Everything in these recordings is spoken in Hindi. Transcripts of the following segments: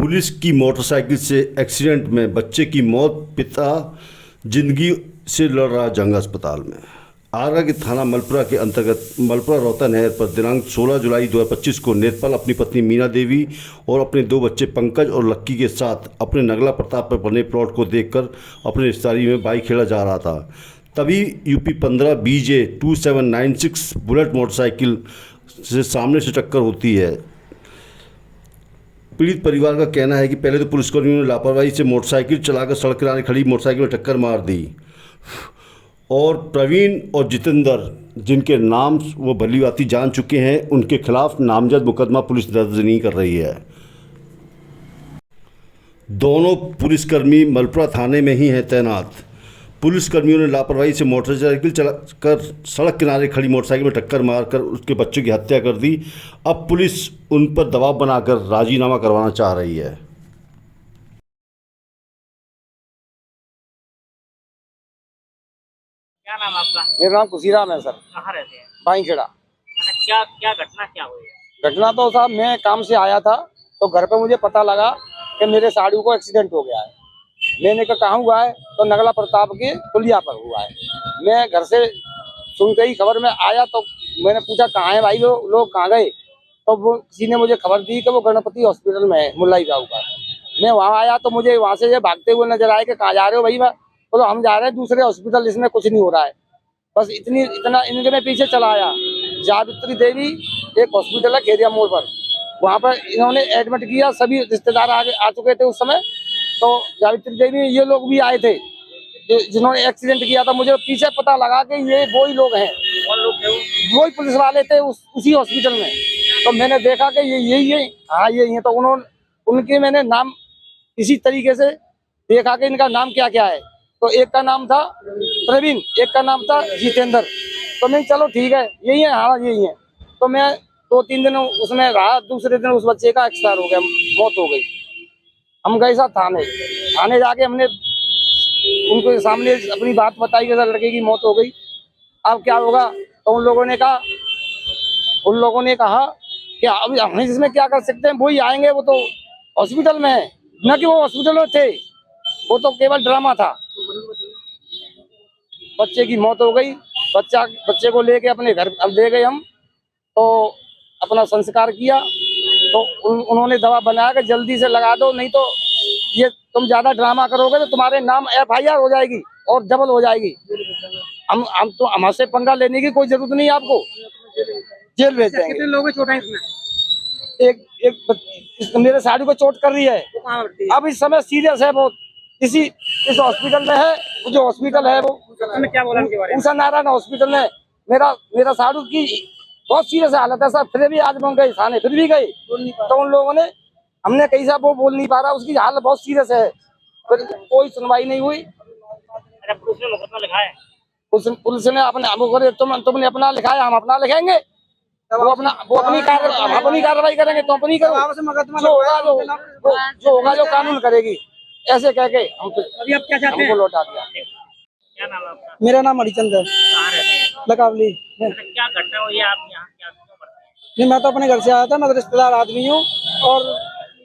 पुलिस की मोटरसाइकिल से एक्सीडेंट में बच्चे की मौत, पिता जिंदगी से लड़ रहा जंग अस्पताल में। आगरा के थाना मलपुरा के अंतर्गत मलपुरा रोहता नहर पर दिनांक 16 जुलाई 2025 को नेतपाल अपनी पत्नी मीना देवी और अपने 2 बच्चे पंकज और लक्की के साथ अपने नगला प्रताप पर बने प्लॉट को देखकर अपने रिश्तेदारी में बाइक खेला जा रहा था। तभी यूपी 15 BJ 2796 बुलेट मोटरसाइकिल से सामने से टक्कर होती है। पीड़ित परिवार का कहना है कि पहले तो पुलिसकर्मियों ने लापरवाही से मोटरसाइकिल चलाकर सड़क किनारे खड़ी मोटरसाइकिल में टक्कर मार दी और प्रवीण और जितेंद्र, जिनके नाम वो भलीभांति जान चुके हैं, उनके खिलाफ नामजद मुकदमा पुलिस दर्ज नहीं कर रही है। दोनों पुलिसकर्मी मलपुरा थाने में ही हैं तैनात। पुलिसकर्मियों ने लापरवाही से मोटरसाइकिल चलाकर सड़क किनारे खड़ी मोटरसाइकिल में टक्कर मारकर उसके बच्चों की हत्या कर दी। अब पुलिस उन पर दबाव बनाकर राजीनामा करवाना चाह रही है। क्या नाम आपका? मेरा नाम खुशीराम है सर। कहाँ रहते हैं? बाईखेड़ा। अच्छा, क्या क्या घटना क्या हुई है? घटना तो साहब मैं काम से आया था तो घर पे मुझे पता लगा कि मेरे साड़ू को एक्सीडेंट हो गया है। मैंने कहा कहाँ हुआ है, तो नगला प्रताप के पुलिया पर हुआ है। मैं घर से सुनते ही खबर में आया तो मैंने पूछा कहाँ है भाई, लोग कहाँ गए, तो वो किसी ने मुझे खबर दी कि वो गणपति हॉस्पिटल में है मुल्लाई गाँव का। मैं वहाँ आया तो मुझे वहाँ से ये भागते हुए नजर आए कि कहाँ जा रहे हो भाई। बोलो हम जा रहे हैं दूसरे हॉस्पिटल, इसमें कुछ नहीं हो रहा है। बस इतना इनके मैं पीछे चला आया। जावित्री देवी एक हॉस्पिटल है खेरिया मोड़ पर, वहाँ पर इन्होंने एडमिट किया। सभी रिश्तेदार आ चुके थे उस समय। तो जावित्री देवी ये लोग भी आए थे जिन्होंने एक्सीडेंट किया था। मुझे पीछे पता लगा कि ये वही लोग हैं, वही पुलिस वाले थे उसी हॉस्पिटल में। तो मैंने देखा कि ये यही है, हाँ यही है। तो उनके मैंने नाम इसी तरीके से देखा कि इनका नाम क्या क्या है। तो एक का नाम था प्रवीण, एक का नाम था जितेंद्र। तो मैं चलो ठीक है यही है, हाँ यही है। तो मैं 2-3 दिन उसमें रहा। दूसरे दिन उस बच्चे का एक्सपायर हो गया, मौत हो गई। हम गए साथ थाने जाके हमने उनके सामने अपनी बात बताई कि लड़के की मौत हो गई, अब क्या होगा। तो उन लोगों ने कहा कि अभी हम इसमें क्या कर सकते हैं, वही आएंगे, वो तो हॉस्पिटल में है। न कि वो हॉस्पिटल में थे, वो तो केवल ड्रामा था। बच्चे की मौत हो गई। बच्चे को लेके अपने घर अब ले गए हम, तो अपना संस्कार किया। तो उन्होंने दवा बनाया कि जल्दी से लगा दो, नहीं तो ये तुम ज्यादा ड्रामा करोगे तो तुम्हारे नाम FIR हो जाएगी और डबल हो जाएगी। हम तो हमसे पंगा लेने की कोई जरूरत नहीं है, आपको जेल भेज देंगे। कितने लोगों को चोट है इसमें? एक मेरे साड़ी को चोट कर रही है, अब इस समय सीरियस है बहुत। इस हॉस्पिटल में है, जो हॉस्पिटल है वो क्या बोला इनके बारे में? उषा नारायण हॉस्पिटल में। मेरा साड़ू की बहुत सीरियस हालत है सर। फिर भी आज हम गए थाने, फिर भी गए तो उन लोगों ने, हमने कही साहब वो बोल नहीं पा रहा, उसकी हालत बहुत सीरियस है। फिर कोई सुनवाई नहीं हुई। अच्छा, पुलिस ने मुकदमा लिखा है? पुलिस ने अपने तुमने अपना लिखाया, हम अपना लिखेंगे। वो अपनी कार्रवाई करेंगे, तो अपनी करो। जो होगा जो कानून करेगी, ऐसे कह के हम अभी आप क्या चाहते हैं? हमको लौटा दिया। क्या नाम है आपका? मेरा नाम हरिचंद है, कहाँ रहते हैं? लकावली। अच्छा, क्या घटना हुई है? आप यहाँ क्या क्यों करते हैं? नहीं, मैं तो अपने घर से आया था, मैं तो रिश्तेदार आदमी हूँ। और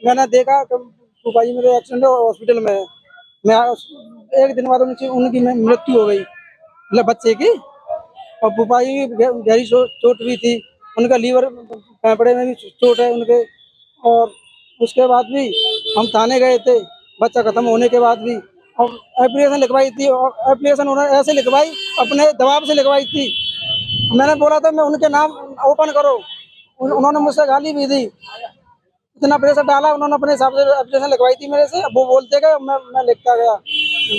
मैंने देखा फूफा जी मेरे एक्सीडेंट हॉस्पिटल में है। मैं एक दिन बाद उनकी मृत्यु हो गई, मतलब बच्चे की। और फूफा जी की गहरी चोट भी थी, उनका लीवर फेफड़े में भी चोट है उनके। और उसके बाद भी हम थाने गए थे, बच्चा खत्म होने के बाद भी। और एप्लीकेशन लिखवाई थी, और एप्लीकेशन उन्होंने ऐसे लिखवाई, अपने दबाव से लिखवाई थी। मैंने बोला था मैं उनके नाम ओपन करो, उन्होंने मुझसे गाली भी दी। इतना प्रेशर डाला, उन्होंने अपने हिसाब से एप्लीकेशन लिखवाई थी मेरे से। वो बोलते गए, मैं लिखता गया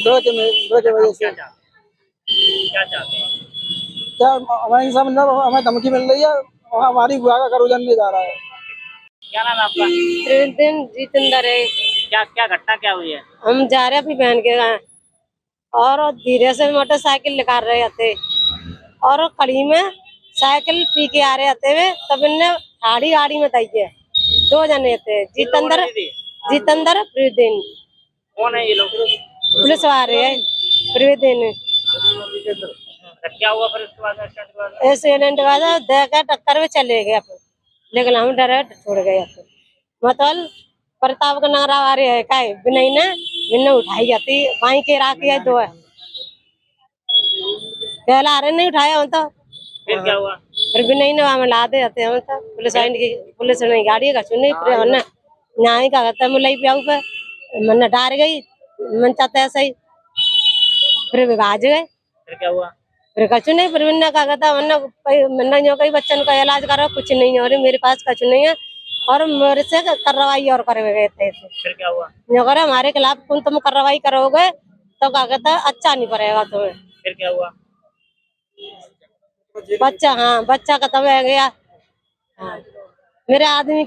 डर के वजह से। क्या चाहते हैं? क्या हमारे सामने हमें धमकी मिल रही है, हमारी बुआ का घर उजड़ने जा रहा है। क्या नाम है आपका? जितेंद्र है। क्या क्या घटना क्या हुई है? हम जा रहे अपनी बहन के यहाँ, और धीरे से मोटरसाइकिल निकाल रहे थे, और कड़ी में साइकिल पी के आ रहे थे वे। तब इनने गाड़ी में तय है। 2 जने थे, जितेंद्र प्रवीण। कौन है ये लोग? पुलिस वाले है, प्रवीण। क्या हुआ फिर उसके बाद एक्सीडेंट के बाद? एक्सीडेंट बाद देखा टक्कर में चले गए, लेकिन हम डरे छोड़ गए। मतलब प्रताप का नारा आ रहे है का विनय ने विनय उठाई जाती वहीं के राखी है तो है पहला आ रहे नहीं उठाया हम तो फिर क्या हुआ? फिर विनय ने वहां लाते जाते हम तो पुलिस ने गाड़ी का सुनी फिर हमने न्याय का कहता मुलाई प्याऊ पे मैंने डार गई मन चाहता ऐसा ही फिर वे भाज गए फिर क्या हुआ? फिर कछु नहीं फिर मैंने कहा था मैंने जो कई बच्चन का इलाज करो कुछ नहीं हो रही मेरे पास कछु नहीं है और मेरे से कार्रवाई और करे गए थे फिर क्या हुआ? जो करे हमारे खिलाफ कौन तुम कार्रवाई करोगे तो क्या कहता अच्छा नहीं पड़ेगा तुम्हें। फिर क्या हुआ? बच्चा हाँ बच्चा खत्म हो गया। हाँ मेरे आदमी